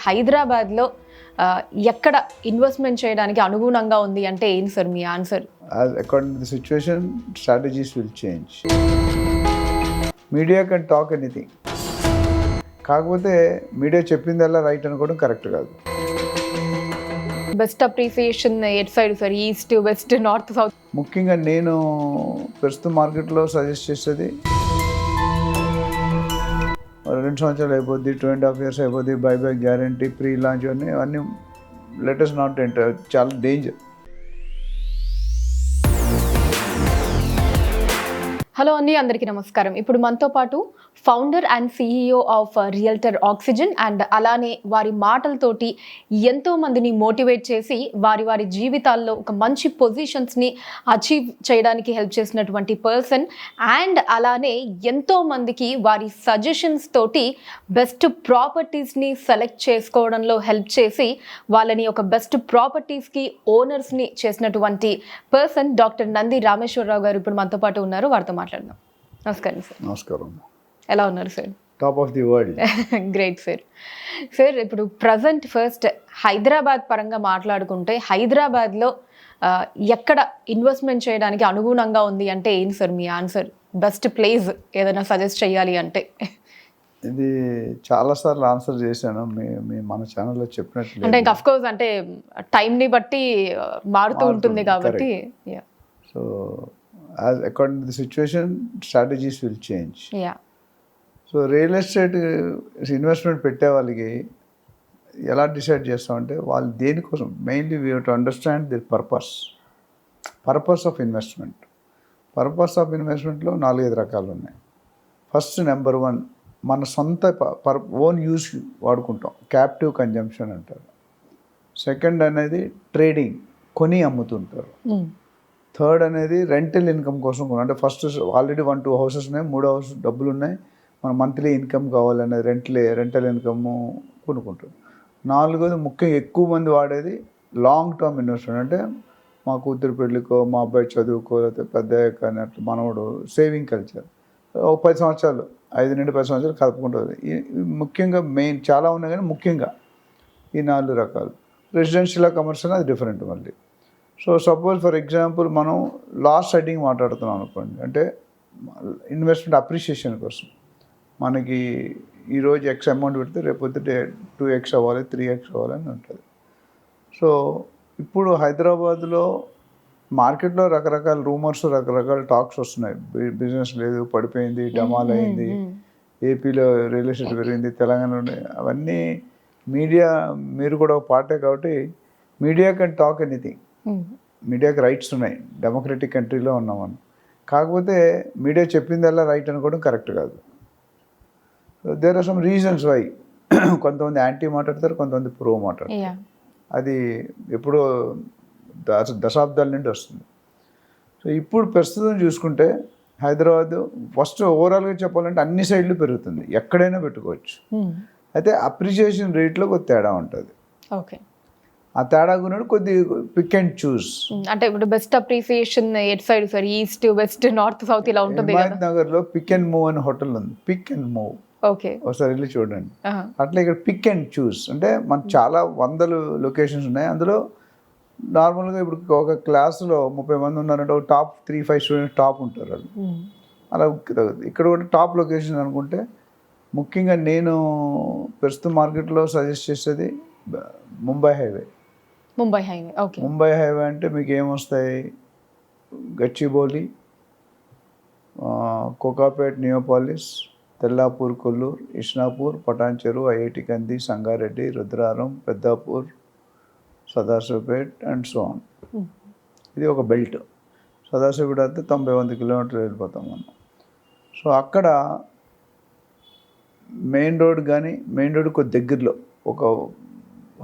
హైదరాబాద్లో ఎక్కడ ఇన్వెస్ట్మెంట్ చేయడానికి అనుగుణంగా ఉంది అంటే ఏంటి sir me answer? According to the situation, strategies will change. Media can talk anything. కాకపోతే మీడియా చెప్పిందల్లా రైట్ అనుకోవడం కరెక్ట్ కాదు. Best appreciation at side sir, east west north south? ముఖ్యంగా నేను ప్రస్తుతం మార్కెట్లో సజెస్ట్ చేసేది 2 సంవత్సరాలు అయిపోద్ది, 2.5 years అయిపోద్ది, బైబ్యాక్ గ్యారంటీ, ప్రీ లాంచ్ అన్నీ లెటెస్ట్ నాట్ ఎంటర్, చాలా డేంజర్. హలో అండి, అందరికీ నమస్కారం. ఇప్పుడు మనతో పాటు founder and CEO of realtor oxygen and అలానే వారి మాటలతోటి ఎంతో మందిని మోటివేట్ చేసి వారి జీవితాల్లో ఒక మంచి పొజిషన్స్ని అచీవ్ చేయడానికి హెల్ప్ చేసినటువంటి పర్సన్ అండ్ అలానే ఎంతో మందికి వారి సజెషన్స్ తోటి బెస్ట్ ప్రాపర్టీస్ని సెలెక్ట్ చేసుకోవడంలో హెల్ప్ చేసి వాళ్ళని ఒక బెస్ట్ ప్రాపర్టీస్కి ఓనర్స్ని చేసినటువంటి పర్సన్ డాక్టర్ నంది రామేశ్వరరావు గారు ఇప్పుడు మనతో పాటు ఉన్నారు. వారితో మాట్లాడదాం. నమస్కారం సార్. నమస్కారం. ఎలా ఉన్నారు sir? Top of the world. Great sir. Sir, ఇప్పుడు ప్రజెంట్ ఫస్ట్ హైదరాబాద్ పరంగా మాట్లాడుకుంటే హైదరాబాద్లో ఎక్కడ ఇన్వెస్ట్మెంట్ చేయడానికి అనుగుణంగా ఉంది అంటే ఏంటి సార్ మీ ఆన్సర్? బెస్ట్ ప్లేస్ ఏదైనా సజెస్ట్ చేయాలి అంటే? ఇది చాలాసార్లు ఆన్సర్ చేశాను మన ఛానల్లో చెప్పినట్లు. అంటే ఇంకా అఫ్కోర్స్ అంటే టైంని బట్టి మారుతూ ఉంటుంది కాబట్టి. So according to the situation, strategies will change. So real estate investment పెట్టే వాళ్ళకి ఎలా డిసైడ్ చేస్తామంటే వాళ్ళు దేనికోసం mainly we have to understand the purpose of investment. Purpose of ఇన్వెస్ట్మెంట్లో 4-5 రకాలు ఉన్నాయి. ఫస్ట్ నెంబర్ 1, మన సొంత ఓన్ యూస్ వాడుకుంటాం, క్యాప్టివ్ కన్జంప్షన్ అంటారు. సెకండ్ అనేది ట్రేడింగ్, కొని అమ్ముతుంటారు. థర్డ్ అనేది రెంటల్ ఇన్కమ్ కోసం, అంటే ఫస్ట్ ఆల్రెడీ 1-2 హౌసెస్ ఉన్నాయి, 3 హౌస్ డబ్బులు ఉన్నాయి, మన మంత్లీ ఇన్కమ్ కావాలనేది రెంటల్ ఇన్కమ్ కొనుక్కుంటారు. 4వది ముఖ్యంగా ఎక్కువ మంది వాడేది లాంగ్ టర్మ్ ఇన్వెస్ట్మెంట్. అంటే మా కూతురు పెళ్ళికో, మా అబ్బాయి చదువుకో, లేకపోతే పెద్ద కానీ అట్లా మనవాడు సేవింగ్ కల్చర్. 10 సంవత్సరాలు, 5 నుండి 10 సంవత్సరాలు కలుపుకుంటుంది. ముఖ్యంగా మెయిన్ చాలా ఉన్నాయి కానీ ముఖ్యంగా ఈ 4 రకాలు. రెసిడెన్షియల్ కమర్షియల్ అది డిఫరెంట్ మళ్ళీ. సో సపోజ్ ఫర్ ఎగ్జాంపుల్ మనం లాస్ట్ సెట్టింగ్ మాట్లాడుతున్నాం అనుకోండి, అంటే ఇన్వెస్ట్మెంట్ అప్రిషియేషన్ కోసం మనకి ఈరోజు ఎక్స్ అమౌంట్ పెడితే రేపొద్దుటే 2x అవ్వాలి, 3x అవ్వాలని ఉంటుంది. సో ఇప్పుడు హైదరాబాద్లో మార్కెట్లో రకరకాల రూమర్స్, రకరకాల టాక్స్ వస్తున్నాయి. బిజినెస్ లేదు, పడిపోయింది, డమాల్ అయింది, ఏపీలో రియల్ ఎస్టేట్ పెరిగింది, తెలంగాణలో, అవన్నీ మీడియా, మీరు కూడా ఒక పార్టే కాబట్టి మీడియా కెన్ టాక్ ఎనీథింగ్. మీడియాకి రైట్స్ ఉన్నాయి, డెమోక్రటిక్ కంట్రీలో ఉన్నాం మనం. కాకపోతే మీడియా చెప్పిందల్లా రైట్ అనుకోవడం కరెక్ట్ కాదు. There are some reasons why. కొంతమంది యాంటీ మాట్లాడతారు, కొంతమంది ప్రో మాట్లాడతారు. అది ఎప్పుడో దశాబ్దాల నుండి వస్తుంది. సో ఇప్పుడు ప్రస్తుతం చూసుకుంటే హైదరాబాద్ ఫస్ట్ ఓవరాల్గా చెప్పాలంటే అన్ని సైడ్లు పెరుగుతుంది, ఎక్కడైనా పెట్టుకోవచ్చు. అయితే అప్రిషియేషన్ రేట్లో కొద్ది తేడా ఉంటుంది. ఓకే, ఆ తేడా గురించి కొద్ది పిక్ అండ్ చూస్. అంటే ఇప్పుడు best appreciation at side sir, east west north south ఇలా ఉంటుంది. హిమాయత్ నగర్ లో పిక్ అండ్ మూవ్ అనే హోటల్ ఉంది. పిక్ అండ్ మూవ్, ఓకే, ఒకసారి వెళ్ళి చూడండి. అట్లా ఇక్కడ పిక్ అండ్ చూస్ అంటే మనకు చాలా 100 లొకేషన్స్ ఉన్నాయి. అందులో నార్మల్గా ఇప్పుడు ఒక క్లాసులో 30 మంది ఉన్నారంటే ఒక టాప్ 3-5 స్టూడెంట్స్ టాప్ ఉంటారు వాళ్ళు. అలా ఇక్కడ కూడా టాప్ లొకేషన్ అనుకుంటే ముఖ్యంగా నేను ప్రస్తుతం మార్కెట్లో సజెస్ట్ చేసేది Mumbai highway. Okay. Mumbai highway అంటే మీకు ఏమొస్తాయి? గచ్చిబౌలి, కోకాపేట్, నియోపాలిస్, తెల్లాపూర్, కొల్లూరు, ఇష్నాపూర్, పటాన్చెరు, ఐఐటి కంది, Sangareddy, Rudraram, Peddapur, Sadasivpet and so on. ఇది ఒక బెల్ట్. సదాశివపేట అయితే 90-100 కిలోమీటర్లు వెళ్ళిపోతాం మనం. సో అక్కడ మెయిన్ రోడ్ కానీ, మెయిన్ రోడ్ కొద్ది దగ్గరలో ఒక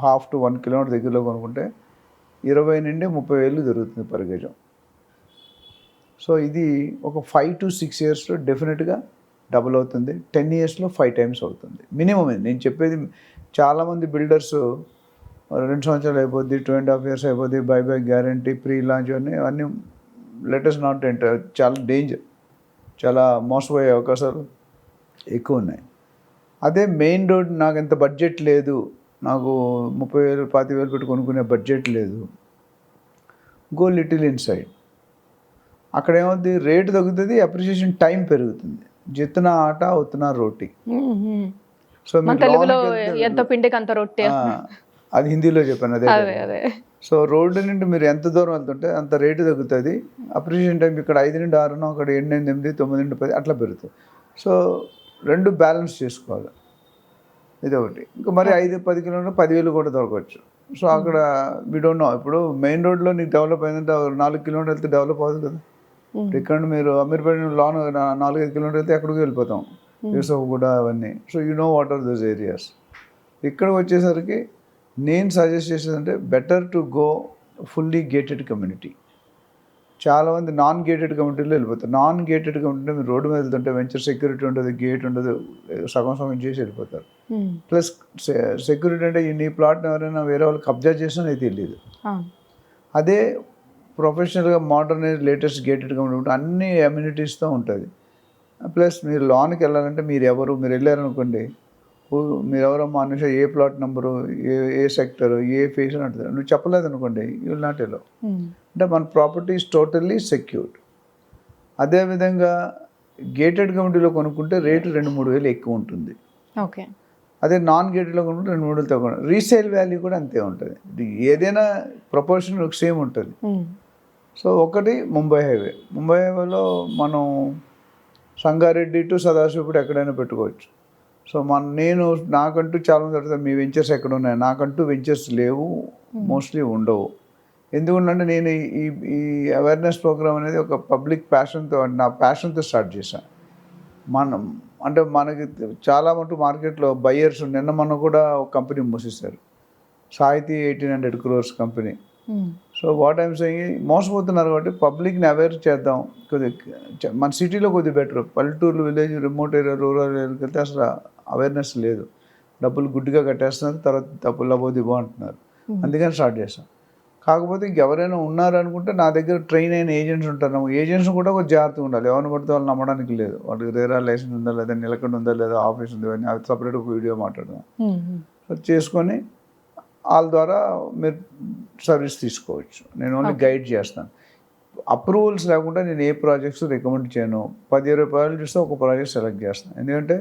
1/2 to 1 కిలోమీటర్ దగ్గరలో కొనుక్కుంటే 20 నుండి 30 వేలు దొరుకుతుంది పర్ గజం. సో ఇది ఒక 5 to 6 yearsలో డెఫినెట్గా డబుల్ అవుతుంది. 10 yearsలో 5 times అవుతుంది మినిమం. నేను చెప్పేది చాలామంది బిల్డర్స్ 2 సంవత్సరాలు అయిపోద్ది, 2.5 years అయిపోద్ది, బైబ్యాక్ గ్యారంటీ, ప్రీ లాంచ్ అన్నీ లెటెస్ట్ నాట్ ఎంటర్, చాలా డేంజర్, చాలా మోసపోయే అవకాశాలు ఎక్కువ ఉన్నాయి. అదే మెయిన్ రోడ్ నాకు ఎంత బడ్జెట్ లేదు, నాకు 30,000 25,000 పెట్టి కొనుక్కునే బడ్జెట్ లేదు, గో లిటిల్ ఇన్సైడ్. అక్కడ ఏమవుతుంది, రేటు తగ్గుతుంది, అప్రిషియేషన్ టైం పెరుగుతుంది. జిత్నా ఆట ఉత్నా రోటీ. సో మన తెలుగులో ఎంత పిండికి అంత రొట్టె, అది హిందీలో చెప్పాను అదే. సో రోడ్డు నుండి మీరు ఎంత దూరం వెళ్తుంటే అంత రేటు తగ్గుతుంది, అప్రిషియేషన్ టైం ఇక్కడ 5 నుండి 6, అక్కడ 7 నుండి 8, 9 నుండి 10 అట్లా పెరుగుతుంది. సో రెండు బ్యాలెన్స్ చేసుకోవాలి, ఇది ఒకటి. ఇంకా మరి 5-10 కిలోమీటర్లు 10,000 కూడా దొరకవచ్చు. సో అక్కడ వీ డోంట్ నో. ఇప్పుడు మెయిన్ రోడ్లో నీకు డెవలప్ అయిందంటే 4 కిలోమీటర్లు వెళ్తే డెవలప్ అవుతుంది కదా. ఇక్కడ మీరు అమీర్పేట లాన్ 4-5 కిలోమీటర్లు వెళ్తే ఎక్కడికి వెళ్ళిపోతాం, యూసఫ్గూడ అవన్నీ. So you know what are those areas. ఇక్కడికి వచ్చేసరికి నేను సజెస్ట్ చేసేదంటే better to go fully gated community. చాలామంది నాన్ గేటెడ్ కమ్యూనిటీలో వెళ్ళిపోతారు. నాన్ గేటెడ్ కమ్యూనిటీ మీరు రోడ్డు మీద వెళ్తుంటే వెంచర్ సెక్యూరిటీ ఉంటుంది, గేట్ ఉండదు, సగం చేసి వెళ్ళిపోతారు. ప్లస్ సెక్యూరిటీ అంటే నీ ప్లాట్ని ఎవరైనా వేరే వాళ్ళు కబ్జా చేసినా నాకు తెలియదు. అదే ప్రొఫెషనల్గా మోడర్నైజ్ లేటెస్ట్ గేటెడ్ కమ్యూనిటీ అన్ని అమ్యూనిటీస్తో ఉంటుంది. ప్లస్ మీరు లోన్కి వెళ్ళాలంటే మీరు వెళ్ళారనుకోండి, మీరు ఎవరమ్మా అనుష, ఏ ప్లాట్ నెంబరు, ఏ సెక్టర్, ఏ ఫేస్ అని అంటారు. నువ్వు చెప్పలేదు అనుకోండి, యూ విల్ నాట్ ఎలో. అంటే మన ప్రాపర్టీ ఈజ్ టోటల్లీ సెక్యూర్డ్. అదేవిధంగా గేటెడ్ కమ్యూనిటీలో కొనుక్కుంటే రేటు 2-3 వేలు ఎక్కువ ఉంటుంది. ఓకే. అదే నాన్ గేటెడ్లో కొనుక్కుంటే 2-3 వేలు తక్కువ. రీసేల్ వాల్యూ కూడా అంతే ఉంటుంది. ఏదైనా ప్రపోర్షన్ సేమ్ ఉంటుంది. సో ఒకటి ముంబై హైవేలో మనం సంగారెడ్డి టు సదాశివపేట ఎక్కడైనా పెట్టుకోవచ్చు. సో నాకంటూ చాలామంది అడుగుతారు మీ వెంచర్స్ ఎక్కడ ఉన్నాయి. నాకంటూ వెంచర్స్ లేవు, మోస్ట్లీ ఉండవు. ఎందుకంటే నేను ఈ అవేర్నెస్ ప్రోగ్రామ్ అనేది ఒక పబ్లిక్ ప్యాషన్తో, నా ప్యాషన్తో స్టార్ట్ చేశాను. మనకి చాలా మటు మార్కెట్లో బయ్యర్స్ మొన్న కూడా ఒక కంపెనీ మూసేశారు, Sahiti 1,800 crores company. So what I'm saying, మోసపోతున్నారు కాబట్టి పబ్లిక్ని అవేర్ చేద్దాం. కొద్దిగా మన సిటీలో కొద్దిగా బెటర్, పల్లెటూరు, విలేజ్, రిమోట్ ఏరియా, రూరల్ ఏరియాకి వెళ్తే అసలు అవేర్నెస్ లేదు. డబ్బులు గుడ్డిగా కట్టేస్తున్నారు, తర్వాత డబ్బులు అబోదిబో అంటున్నారు. అందుకని స్టార్ట్ చేస్తాం. కాకపోతే ఇంకెవరైనా ఉన్నారనుకుంటే నా దగ్గర ట్రైన్ అయిన ఏజెంట్స్ ఉంటారు. ఏజెంట్స్ కూడా ఒక జాగ్రత్తగా ఉండాలి. ఎవరిని పడితే వాళ్ళు నమ్మడానికి లేదు. వాళ్ళకి రేరా లైసెన్స్ ఉందా లేదా, నిలకడ ఉందా లేదా, ఆఫీస్ ఉందా అని అది సపరేట్ ఒక వీడియో మాట్లాడదాం. సో చేసుకొని వాళ్ళ ద్వారా మీరు సర్వీస్ తీసుకోవచ్చు. నేను ఓన్లీ గైడ్ చేస్తాను. అప్రూవల్స్ లేకుండా నేను ఏ ప్రాజెక్ట్స్ రికమెండ్ చేయను. 10-20 ప్రాజెక్టులు చూస్తే ఒక ప్రాజెక్ట్ సెలెక్ట్ చేస్తాను. ఎందుకంటే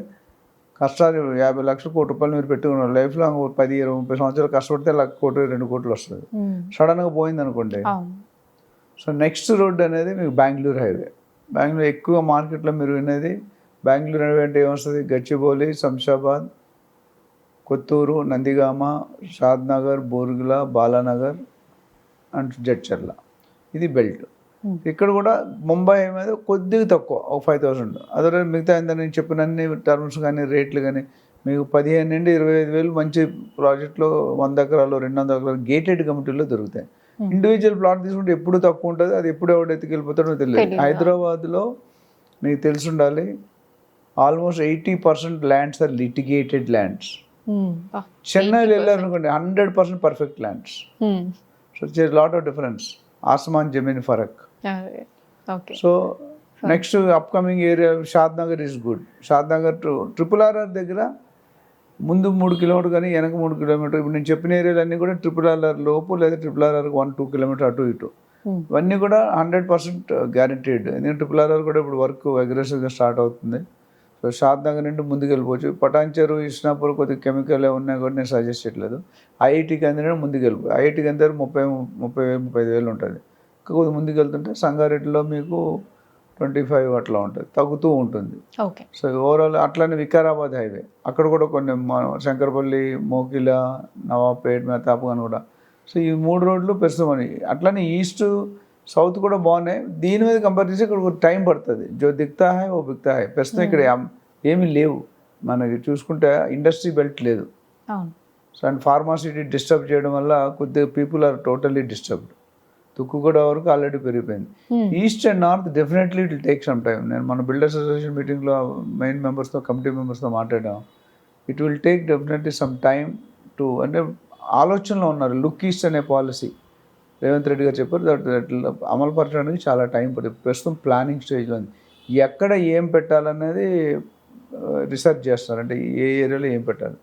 కష్టాలు 50 లక్షలు, ₹1 కోటి మీరు పెట్టుకున్నారు. లైఫ్ లాంగ్ 10-20-30 సంవత్సరాలు కష్టపడితే 1 కోటి, 2 కోట్లు వస్తుంది. సడన్గా పోయింది అనుకోండి. సో నెక్స్ట్ రోడ్ అనేది మీకు బెంగళూరు హైవే. బెంగళూరు ఎక్కువ మార్కెట్లో మీరు వినేది బెంగళూరు హైవే అంటే ఏమొస్తుంది, గచ్చిబౌలి, శంషాబాద్, కొత్తూరు, నందిగామ, షాద్నగర్, బోర్గుల, బాలానగర్ అండ్ జడ్చర్ల. ఇది బెల్ట్. ఇక్కడ కూడా ముంబై మీద కొద్దిగా తక్కువ, ఒక 5,000. అదే మిగతా నేను చెప్పిన అన్ని టర్మ్స్ కానీ రేట్లు కానీ మీకు 15 నుండి 25 వేలు మంచి ప్రాజెక్ట్లో 100 ఎకరాలు 200 ఎకరాలు గేటెడ్ కమిటీలో దొరుకుతాయి. ఇండివిజువల్ ప్లాట్ తీసుకుంటే ఎప్పుడు తక్కువ ఉంటుంది, అది ఎప్పుడు ఎవడు ఎత్తుకెళ్ళిపోతాడో తెలియదు. హైదరాబాద్లో మీకు తెలిసి ఉండాలి, almost 80% lands are litigated lands. చెన్నైలో వెళ్ళారనుకోండి 100% perfect lands. So it's lot of difference, ఆస్మాన్ జమీన్ ఫరక్. So next upcoming area Shadnagar is good. Shadnagar to RRR దగ్గర ముందు 3 కిలోమీటర్ కానీ వెనక 3 కిలోమీటర్. ఇప్పుడు నేను చెప్పిన ఏరియాలన్నీ కూడా RRR లోపు లేదా RRR 1-2 కిలోమీటర్ అటు ఇటు. ఇవన్నీ కూడా 100% గ్యారంటీడ్. ఎందుకంటే RRR కూడా ఇప్పుడు వర్క్ అగ్రెసివ్గా స్టార్ట్ అవుతుంది. సో షాద్నగర్ నుండి ముందుకు వెళ్ళిపోవచ్చు. పటాన్చెరు, ఇస్నాపూర్ కొద్దిగా కెమికల్ ఉన్నాయి కూడా నేను సజెస్ట్ చేయట్లేదు. ఐఐటికి అందిన ముందుకు వెళ్ళిపోయి, ఐఐటికి అందరూ 30,000-35,000 ఉంటుంది. కొద్దిగా ముందుకు వెళ్తుంటే సంగారెడ్డిలో మీకు 25 అట్లా ఉంటుంది, తగ్గుతూ ఉంటుంది. సో ఓవరాల్ అట్లానే వికారాబాద్ హైవే, అక్కడ కూడా కొన్ని శంకరపల్లి, మోకిల, నవాబ్పేట్, మెహతాబ్గంజ్ కూడా. సో ఈ 3 రోడ్లు పెరుస్తామని. అట్లానే ఈస్ట్ సౌత్ కూడా బాగున్నాయి. దీని మీద కంపేర్ చేసి ఇక్కడ టైం పడుతుంది. జో దిక్తా హై ఓ బిక్తా హై. ప్రస్తుతం ఇక్కడ ఏమీ లేవు మనకి చూసుకుంటే, ఇండస్ట్రీ బెల్ట్ లేదు. సో అండ్ ఫార్మాసిటీ డిస్టర్బ్ చేయడం వల్ల కొద్దిగా people are totally disturbed. Tukkuguda వరకు ఆల్రెడీ పెరిగిపోయింది. East and north definitely it will take some time. నేను మన బిల్డర్స్ అసోసియేషన్ మీటింగ్లో మెయిన్ మెంబర్స్తో, కమిటీ మెంబర్స్తో మాట్లాడాం. It will take definitely some time to, అంటే ఆలోచనలో ఉన్నారు. లుక్ ఈస్ట్ అనే పాలసీ రేవంత్ రెడ్డి గారు చెప్పారు, దట్ అమలు పరచడానికి చాలా టైం పడుతుంది. ప్రస్తుతం ప్లానింగ్ స్టేజ్లో ఉంది. ఎక్కడ ఏం పెట్టాలనేది రీసెర్చ్ చేస్తారు, అంటే ఏ ఏరియాలో ఏం పెట్టాలి.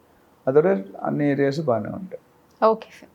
అదర్వైజ్ అన్ని ఏరియాస్ బాగానే ఉంటాయి. Okay sir.